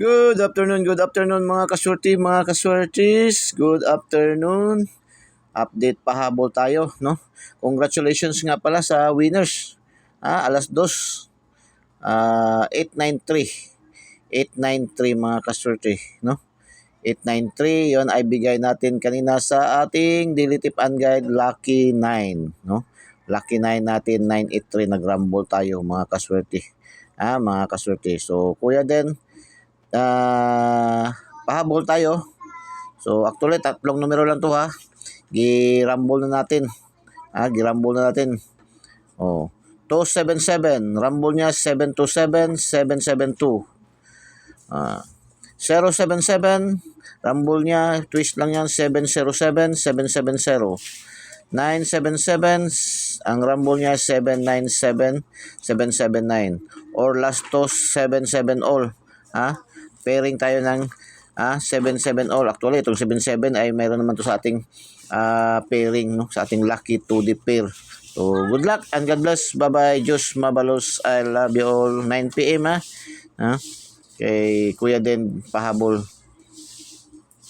Good afternoon mga kaswerte, mga kaswertis. Good afternoon. Update pahabol tayo, no? Congratulations nga pala sa winners. Alas 2. 893. 893 mga kaswerte, no? 893, yon ay bigay natin kanina sa ating daily tip and guide Lucky 9, no? Lucky 9 natin 983, nagrumble tayo mga kaswerte. Mga kaswerte. So, kuya din, pahabol tayo. So actually tatlong numero lang to Girumble na natin. Girumble na natin. 277, rumble niya 727, 772. 077, rumble niya, twist lang yan 707, 770. 977, ang rumble niya 797, 779. Or last toss 77 all. Pairing tayo ng 7-7 all. Actually, itong 7-7 ay mayroon naman to sa ating pairing, no? Sa ating lucky 2D pair. So, good luck and God bless. Bye-bye. Diyos mabalos. I love you all. 9 p.m. Kay Kuya Den pahabol.